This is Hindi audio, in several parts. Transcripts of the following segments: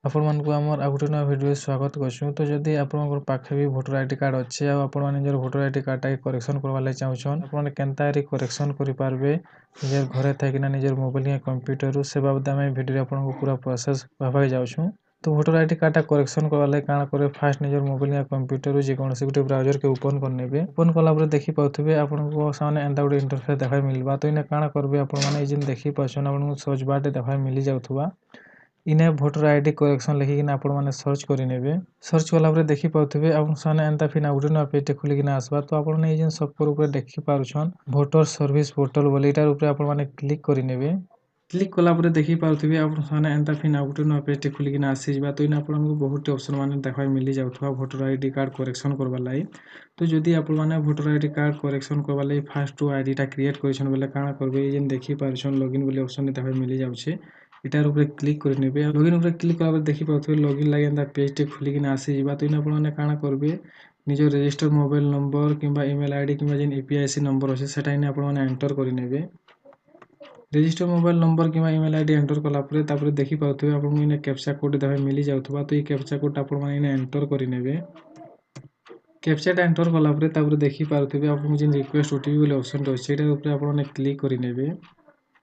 ଆପଣମାନଙ୍କୁ ଆମର ଆଉ ଗୋଟେ ନୂଆ ଭିଡ଼ିଓ ସ୍ୱାଗତ କରୁଛୁ। ତ ଯଦି ଆପଣଙ୍କର ପାଖେ ବି ଭୋଟର ଆଇଡି କାର୍ଡ଼ ଅଛି ଆଉ ଆପଣମାନେ ନିଜର ଭୋଟର ଆଇଡି କାର୍ଡ଼ଟାକେ କରେକ୍ସନ୍ କରବାର୍ ଲାଗି ଚାହୁଁଛନ୍, ଆପଣମାନେ କେନ୍ତା କରି କରେକ୍ସନ୍ କରିପାରିବେ ନିଜର ଘରେ ଥାଇକିନା ନିଜର ମୋବାଇଲ୍ ୟା କମ୍ପ୍ୟୁଟରରୁ, ସେ ବାବଦରେ ଆମେ ଭିଡ଼ିଓରେ ଆପଣଙ୍କୁ ପୁରା ପ୍ରୋସେସ୍ ଭାବରେ ଯାଉଛୁ। ତ ଭୋଟର ଆଇଡି କାର୍ଡ଼ଟା କରେକ୍ସନ୍ କରବାର୍ ଲାଗି କାଣା କରିବେ, ଫାଷ୍ଟ ନିଜର ମୋବାଇଲ୍ ୟା କମ୍ପ୍ୟୁଟରରୁ ଯେକୌଣସି ଗୋଟେ ବ୍ରାଉଜରକେ ଓପନ୍ କରିନେବେ। ଓପନ୍ କଲା ପରେ ଦେଖିପାରୁଥିବେ ଆପଣଙ୍କୁ ସାମନେ ଏନ୍ତା ଗୋଟେ ଇଣ୍ଟରଫେସ୍ ଦେଖବାକେ ମିଲବା। ତ ଇନେ କାଣା କରିବେ, ଆପଣମାନେ ଏଇ ଯେନ୍ ଦେଖିପାରୁଛନ୍ ଆପଣଙ୍କୁ ସର୍ଚ୍ଚ ବାରଟେ ଦେଖବାକେ ମିଲି ଯାଉଥିବା। इने भोटर आईडी करेक्शन लिखिकिना आपण माने सर्च करिनेबे। सर्च कला परे देखि पाउथिबे आपण साने एंता फिना गुटे न पेज टे खुलिकिना आसबा। तो आपण ने जेन सब पर ऊपर देखि पारुछन भोटर सर्विस पोर्टल बोले इटार ऊपर आपण माने क्लिक करिनेबे। क्लिक कला परे देखि पाउथिबे आपण साने एंता फिना गुटे न पेज टे खुलिकिना आसीजबा। तो इना आपण को बहुत ऑप्शन माने देखै मिली जाउथवा भोटर आईडी कार्ड करेक्शन करबा लाई। तो जदि आपण माने भोटर आईडी कार्ड करेक्शन करबा लाई फर्स्ट टू आईडी टा क्रिएट करिसन बोले काना करबे, जेन देखि पारुछन लॉगिन बोले ऑप्शन देखै मिली जाउछे। इटार ऊपर क्लिक करिनेबे। लॉगिन ऊपर क्लिक कला देखि पाउथिबे लॉगिन लागि एंता पेज टे खुलिकिना आसीजबा। तो इन आपण माने काना करबे, निजर रजिस्टर मोबाइल नंबर किंबा ईमेल आईडी किंबा जेन यूपीआईसी नंबर अछि सेटा इने आपण माने एंटर करिनेबे। रजिस्टर मोबाइल नंबर किंबा ईमेल आईडी एंटर कला परे तापरे देखि पाउथिबे आपण इने कैप्चा कोड देखै मिली जाउथबा। तो ई कैप्चा कोड आपण माने इने एंटर करिनेबे। कैप्चा टा एंटर कला परे तापरे देखि पाउथिबे आपण जेन रिक्वेस्ट ओटीपी बोले ऑप्शन अछि सेटा ऊपर आपण माने क्लिक करिनेबे।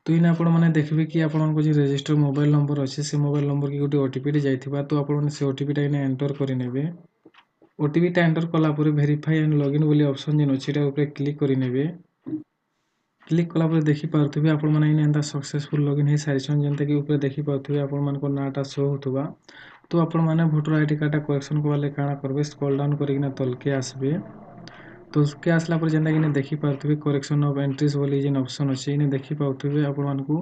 तो इन आपण माने देखबे कि आपनको जे रजिस्टर मोबाइल नंबर अछि से मोबाइल नंबर की गोटे ओटीपी टे जाइथिबा। तो आपण माने से ओटीपी टा इने एंटर करिनेबे। ओटीपी टा एंटर कला परे वेरीफाई एंड लॉगिन बोले ऑप्शन जेन अछि एटा ऊपर क्लिक करिनेबे। क्लिक कला परे देखि पाउथिबे आपण माने इने एंता सक्सेसफुल लॉगिन हे सारिछन, जेनता कि ऊपर देखि पाउथिबे आपण मानको नाटा शो होतबा। तो आपण माने भोटर आईडी कार्ड टा करेक्शन करबा ले काना करबे, स्क्रॉल डाउन करिकिना तलके आसबे। तलके आसला पर जेनता कि इने देखि पाउथिबे करेक्शन ऑफ एंट्रीज बोली जेन ऑप्शन अछि इने देखि पाउथिबे आपण मानको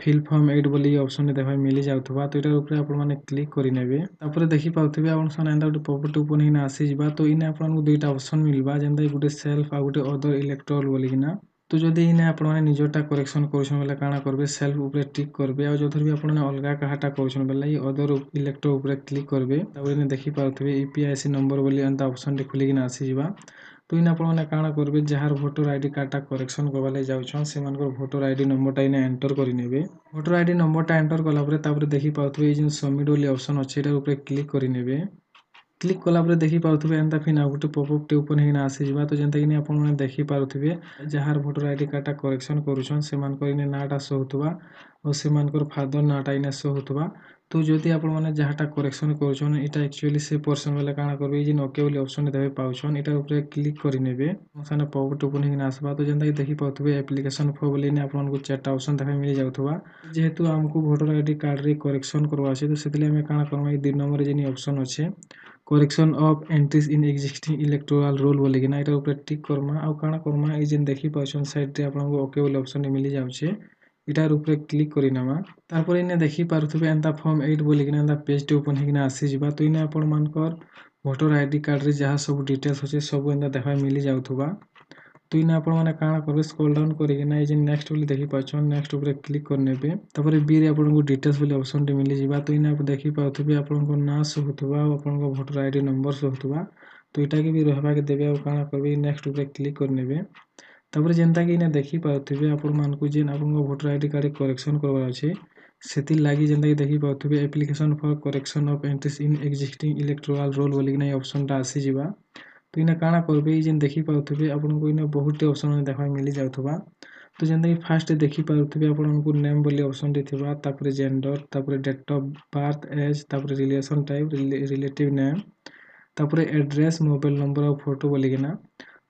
फिल फॉर्म 8 बोली ऑप्शन देखै मिली जाउथबा। तो एटा ऊपर आपण माने क्लिक करिनेबे। तापर देखि पाउथिबे आपण सन एंता गोटे पॉपअप ओपन हिना आसीजबा। तो इने आपण मानको दुईटा ऑप्शन मिलबा, जेनता कि गोटे सेल्फ आ गोटे अदर इलेक्टोरल बोलिकिना। तो जदि इने आपण माने निजरटा करेक्शन करूछन बेले काना करबे, सेल्फ ऊपर टिक करबे। आ जोथर भी आपण माने अलगा काहाटा करूछन बेले ई अदर इलेक्टर ऊपर क्लिक करबे। तापर इने देखि पाउथिबे यूपीआईसी नंबर बोली एंता ऑप्शन टे खुलिकिना आसीजबा। तो इन आपण माने काना करबे, जहार भोटर आईडी कार्ड टा करेक्शन करबा ले जाउछन सेमानकर भोटर आईडी नंबर टा इने एंटर करिनेबे। भोटर आईडी नंबर टा एंटर कला परे तापर देखि पाउथिबे ई जेन सबमिट बोली ऑप्शन अछि एटा ऊपर क्लिक करिनेबे। क्लिक कला परे देखि पाउथिबे एंता फिना गुटे पॉपअप टे ओपन हिना आसीजबा। तो जेनता कि आपण माने देखि पारुथिबे जहार भोटर आईडी कार्ड टा करेक्शन करूछन सेमानकर इने नाटा शो होतबा और सेमानकर फादर नाटा इने शो होतबा। तो जदि आपण माने जहाटा करेक्शन करूछन इटा एक्चुअली से पर्सन बेले काना करबे, ई जेन ओके बोली ऑप्शन देबे पाउछन एटा ऊपर क्लिक करिनेबे। साने पॉपअप टे ओपन हिना आसबा। तो जेनता कि देखि पाउथिबे एप्लीकेशन फॉर बोली इने आपण मानको चारटा ऑप्शन देखै मिली जाउथबा। जेहेतु हमकु भोटर आईडी कार्ड रे करेक्शन करबा अछि तो सेतले हमें काना करबा, ई 2 नंबर जेनी ऑप्शन अछि correction of entries in existing electoral roll बोलिकिना एटा ऊपर टिक करमा। आ काना करमा, ई जेन देखि पाउछन साइड रे आपनको ओके बोली ऑप्शन मिली जाउछे इटार ऊपर क्लिक करिनामा। तारपर इने देखि पारुथिबे एंता फॉर्म 8 बोलिकिना एंता पेज टे ओपन हिकिना आसीजबा। तो इने आपण मानकर भोटर आईडी कार्ड रे जहा सब डिटेल्स अछि सब एंता देखै मिली जाउथबा। तो इने आपण माने काना करबे, स्क्रॉल डाउन करिकिना ई जेन नेक्स्ट बोली देखि पाउछन नेक्स्ट ऊपर क्लिक करनेबे। तापर बी रे आपनको डिटेल्स बोली ऑप्शन टे मिली जिबा। तो इने आप देखि पाउथिबे आपनको नाम शो होतबा और आपनको भोटर आईडी नंबर शो होतबा। तो इटा के भी रहबा के देबे और काना करबे नेक्स्ट ऊपर क्लिक करनेबे। तापर जेनता कि इने देखि पाउथिबे आपण मानको जेन आपनको भोटर आईडी कार्ड करेक्शन करबार अछि सेति लागि जेनता कि देखि पाउथिबे application for correction of entries in existing electoral roll बोलिकिना ई ऑप्शन टा आसी जिबा। तो इने काना करबे, ई जेन देखि पाउथिबे आपनको इने बहुत टे ऑप्शन देखै मिली जाउथबा। तो जेनता कि फर्स्ट देखि पाउथिबे आपनको नेम बोली ऑप्शन टे थिबा, तापर जेंडर, तापर डेट ऑफ बर्थ, एज, तापर रिलेशन टाइप रिलेटिव नेम, तापर एड्रेस, मोबाइल नंबर और फोटो बोलिकिना।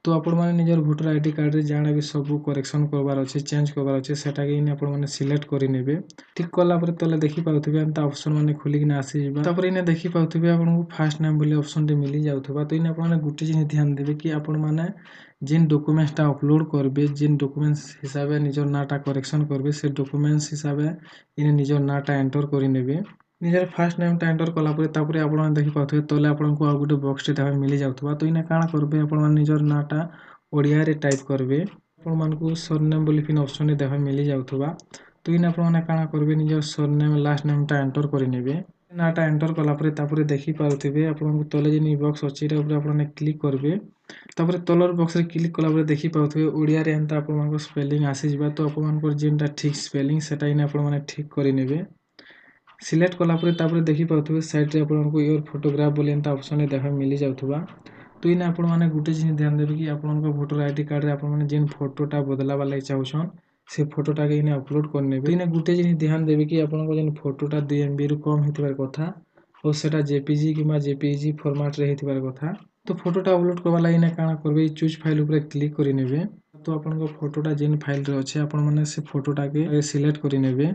तो आपण माने निजर भोटर आईडी कार्ड रे जाना भी सब करेक्शन करबार अछि चेंज करबार अछि सेटा के इने आपण माने सिलेक्ट करिनेबे। ठीक कला परे तले देखि पाउथिबे एंता ऑप्शन माने खुलिकिना आसी जिबा। तापर इने देखि पाउथिबे आपनको फर्स्ट नेम बोली ऑप्शन टे मिली जाउथबा। तो इने आपण माने गुटे जिनिस ध्यान देबे कि आपण माने जेन डॉक्यूमेंट्स टा अपलोड करबे, जेन डॉक्यूमेंट्स हिसाबे निजर नाटा करेक्शन करबे से डॉक्यूमेंट्स हिसाबे इने निजर नाटा एंटर करिनेबे। निजर फर्स्ट नेम टा एंटर कला परे तापरे आपण माने देखि पाउथिबे तले आपनको आ गुटे बॉक्स टे देखै मिली जाउथबा। तो इने काना करबे आपण माने निजर नाटा ओडिया रे टाइप करबे। आपण मानको सरनेम बोली फिन ऑप्शन रे देखै मिली जाउथबा। तो इने आपण माने काना करबे निजर सरनेम लास्ट नेम टा एंटर करिनेबे। नाटा एंटर कला परे तापरे देखि पाउथिबे आपनको तले जेन ई बॉक्स अछि एटा ऊपर आपण माने क्लिक करबे। तापरे तलर बॉक्स रे क्लिक कला परे देखि पाउथिबे ओडिया रे एंता आपण मानको स्पेलिंग आसी जिबा। तो आपण मानको जेनटा ठीक स्पेलिंग सेटा इने आपण माने ठीक करिनेबे। सिलेक्ट कला पर देखी पाउथिबे साइड रे आपनको योर फोटोग्राफ बोली एंता ऑप्शन देखा मिली जाउथबा। तो इने आपण माने गुटे जिन ध्यान देबे कि आपनको वोटर आईडी कार्ड रे आपण माने जिन फोटोटा बदलावा लागि चाहुछन से फोटोटा के इने अपलोड कर नेबे। इने गुटे जिन ध्यान देबे कि आपनको जिन फोटोटा 2 MB रु कम हेतिबार कथा और सेटा जेपीजी किबा जेपीईजी फॉर्मेट रे हेतिबार कथा। तो फोटोटा अपलोड करबा लागि इने काना करबे चूज फाइल ऊपर क्लिक करि नेबे। तो आपनको फोटोटा जिन फाइल रे अछि आपण माने से फोटोटा के सिलेक्ट करि नेबे।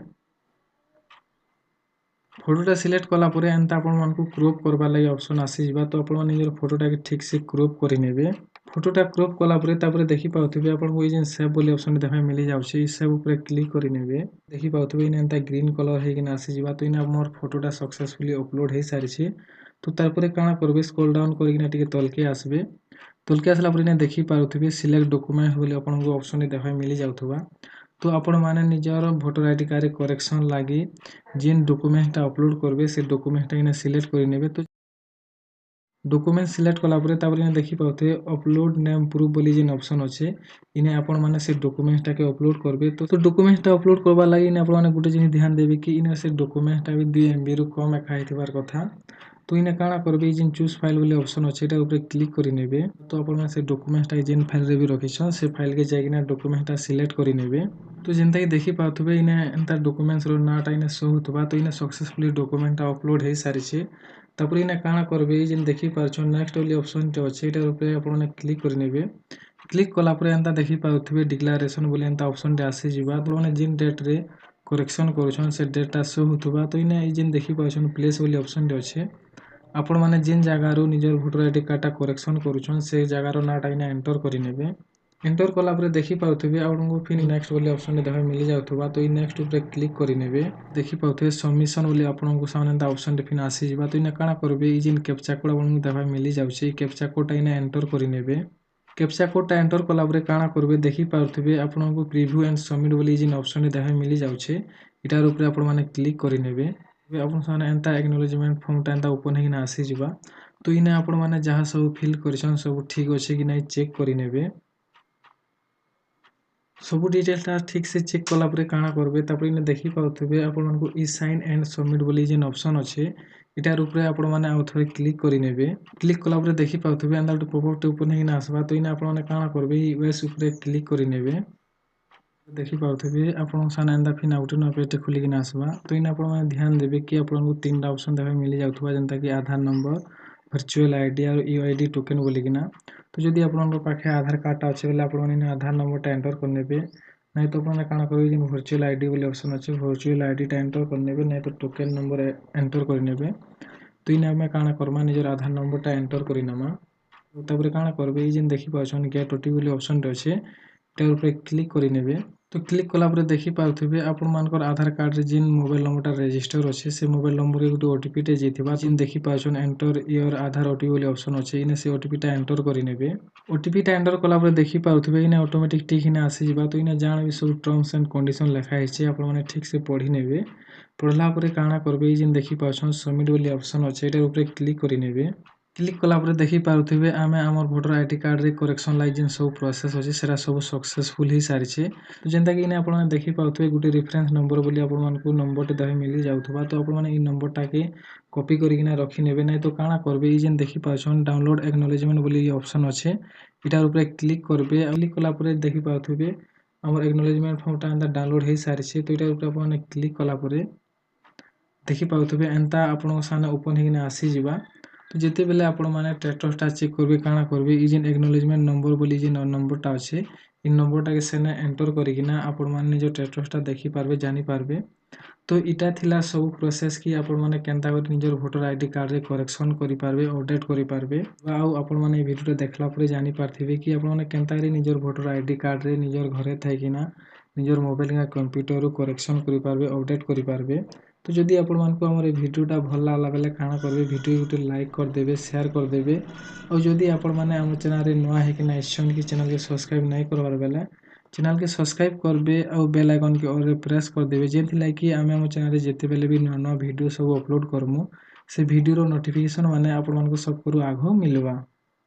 फोटोटा सिलेक्ट कला परे एंता आपण मानकु क्रॉप करबा लागि ऑप्शन आसी जिबा। तो आपण माने निजर फोटोटा के ठीक से क्रॉप करि नेबे। फोटोटा क्रॉप कला परे तापरे देखि पाउथिबे आपनको ई जेन सेव बोली ऑप्शन देखा मिली जाउछि। ई सेव ऊपर क्लिक करि नेबे। देखि पाउथिबे इने एंता ग्रीन कलर हेकिन आसी जिबा। तो इने मोर फोटोटा सक्सेसफुली अपलोड हे सारिछि। तो तारपरे काना करबे स्क्रॉल डाउन करिकिना टिके तलके आसबे। तलके आसला परे इने देखि पाउथिबे सिलेक्ट डॉक्यूमेंट बोली आपनको ऑप्शन देखा मिली जाउथबा। तो आपण माने निजर वोटर आईडी कार्ड करेक्शन लागि जिन डॉक्यूमेंट अपलोड करबे से डॉक्यूमेंट इने सिलेक्ट करि नेबे। तो डॉक्यूमेंट सिलेक्ट कला परे तापरे इने देखि पाउथे अपलोड नेम प्रूफ बोली जिन ऑप्शन अछि। इने आपण माने से डॉक्यूमेंट के अपलोड करबे। तो डॉक्यूमेंट अपलोड करबा लागि इने आपण माने गुटे जिन ध्यान देबे कि इने से डॉक्यूमेंट भी 2 MB रु कम एका हेतिबार कथा। तो इने काना करबे जिन चूज फाइल बोली ऑप्शन अछि एटा ऊपर क्लिक करि नेबे। तो आपण माने से डॉक्यूमेंट जिन फाइल रे भी रखिछन से फाइल के जाइकिना डॉक्यूमेंट सिलेक्ट करि नेबे। तो जेंता कि देखि पाउथबे इने एंता डॉक्यूमेंट्स रो नाटा इने शो होतबा। तो इने सक्सेसफुली डॉक्यूमेंट अपलोड हे सारिछि। तापर इने काना करबे जेन देखि पारछन नेक्स्ट वाली ऑप्शन टे अछि एटा ऊपर आपण माने क्लिक करि नेबे। क्लिक कला परे एंता देखि पाउथबे डिक्लेरेशन बोली एंता ऑप्शन टे आसी जिबा। तो माने जिन डेट रे करेक्शन करूछन से डेटा शो होतबा। तो इने ई जेन देखि पाउछन प्लेस बोली ऑप्शन टे अछि। आपण माने जिन जगह रो निजर वोटर आईडी कार्ड करेक्शन करूछन से जगह रो नाटा इने एंटर करि नेबे। एंटर कला परे देखि पाउथबे आपनको फिर नेक्स्ट बोली ऑप्शन देखा मिली जाउथबा। तो ई नेक्स्ट ऊपर क्लिक करि नेबे। देखि पाउथबे सबमिशन बोली आपनको सामने एंता ऑप्शन टे फिर आसी जिबा। तो इने काना करबे ई जेन कैप्चा कोड आपनको देखा मिली जाउछि। ई कैप्चा कोड इने एंटर करि नेबे। कैप्चा कोड एंटर कला परे काना करबे देखि पाउथबे आपनको प्रीव्यू एंड सबमिट बोली जिन ऑप्शन देखा मिली जाउछि। इटार ऊपर आपण माने क्लिक करि नेबे। आपण सामने एंता एक्नॉलेजमेंट फॉर्म टा एंता ओपन हेकिना आसी जिबा। तो इने आपण माने जहा सब फिल करिसन सब ठीक अछि कि नै चेक करि नेबे। सब डिटेल्स टा ठीक से चेक कला परे काना करबे तापर इने देखि पाउथबे आपण मानकु ई साइन एंड सबमिट बोली जेन ऑप्शन अछि। इटार ऊपर आपण माने आउ थोड़े क्लिक करि नेबे। क्लिक कला परे देखि पाउथबे एंता पॉपअप टे ओपन हेकिना आसबा। तो इने आपण माने काना करबे ई वेस ऊपर क्लिक करि नेबे। देखि पाउथबे आपण साने एंता फिन आउट न पेज टे खुलिकिना आसबा। तो इने आपण माने ध्यान देबे कि आपनको तीनटा ऑप्शन देखा मिली जाउथबा जेंता कि आधार नंबर वर्चुअल आईडी और यूआईडी टोकन बोलिकिना। तो जदि आपनको पाखे आधार कार्ड अछि बेले आपण माने आधार नंबर टा एंटर कर नेबे। नै तो आपण काना करबे जेन वर्चुअल आईडी बोली ऑप्शन अछि वर्चुअल आईडी टा एंटर कर नेबे नै तो टोकन नंबर एंटर कर नेबे। तो इने हमें काना करमा निजर आधार नंबर टा एंटर करि नमा। तापर काना करबे ई जेन देखि पाछन गेट ओटीपी बोली ऑप्शन टे अछि एटा ऊपर क्लिक करि नेबे। तो क्लिक कला परे देखि पाउथबे आपण मानकर आधार कार्ड रे जिन मोबाइल नंबर टा रजिस्टर अछि से मोबाइल नंबर रे गुटे ओटीपी टे जेथिबा। जिन देखि पाछन एंटर योर आधार ओटीपी बोली ऑप्शन अछि इने से ओटीपी टा एंटर करि नेबे। ओटीपी टा एंटर कला परे देखि पाउथबे इने ऑटोमेटिक टिक हिने आसी जिबा। तो इने जान भी सब टर्म्स एंड कंडीशन लिखा हिचे आपण माने ठीक से पढि नेबे। पढला परे काना करबे ई जेन देखि पाछन सबमिट बोली ऑप्शन अछि एटा ऊपर क्लिक करि नेबे। क्लिक कला परे देखि पाउथबे आमे हमर वोटर आईडी कार्ड रे करेक्शन लागि जेन सब प्रोसेस अछि सेरा सब सक्सेसफुल ही सारिछे। तो जेंता कि इने आपण माने देखि पाउथबे गुटे रेफरेंस नंबर बोली आपण मानकु नंबर टे देखा मिली जाउथबा। तो आपण माने ई नंबर टा के कॉपी करिकिना रखि नेबे नै तो काना करबे ई जेन देखि पाछन डाउनलोड एक्नॉलेजमेंट बोली ऑप्शन अछि इटार ऊपर क्लिक करबे। क्लिक कला परे देखि पाउथबे हमर एक्नॉलेजमेंट फॉर्म टा एंता डाउनलोड हे सारिछे। तो इटार ऊपर आपण माने क्लिक कला परे देखि पाउथबे एंता आपण सामने ओपन हेकिना आसी जिबा। तो जेते बेले आपण माने स्टेटस टा चेक करबे काना करबे ई जेन एक्नॉलेजमेंट नंबर बोली जेन नंबर टा अछि इ नंबर टा के सेने एंटर करिकिना आपण माने निजर स्टेटस टा देखि पारबे जानि पारबे। तो इटा थिला सब प्रोसेस कि आपण माने केनता करि निजर वोटर आईडी कार्ड रे करेक्शन करि पारबे अपडेट करि पारबे। आउ आपण माने भिडियो टा देखला परे जानि पारथिबे कि आपण माने केनता करि निजर वोटर आईडी कार्ड रे निजर घरे थाइकिना निजर मोबाइल या कंप्यूटर रो करेक्शन करि पारबे अपडेट करि पारबे। तो जदि आपण मानकु हमर ए भिडियो टा भल लागला बेले काना करबे भिडियो गुटे लाइक कर देबे शेयर कर देबे। और जदि आपण माने हमर चैनल रे नया हेकिना आइछन कि चैनल के सब्सक्राइब नै करबार बेले चैनल के सब्सक्राइब करबे और बेल आइकन के ऑल रे प्रेस कर देबे। जेथि लागि कि आमे हमर चैनल रे जेते बेले भी नया नया भिडियो सब अपलोड करमु से भिडियो रो नोटिफिकेशन माने आपण मानकु सब करू आघो मिलबा।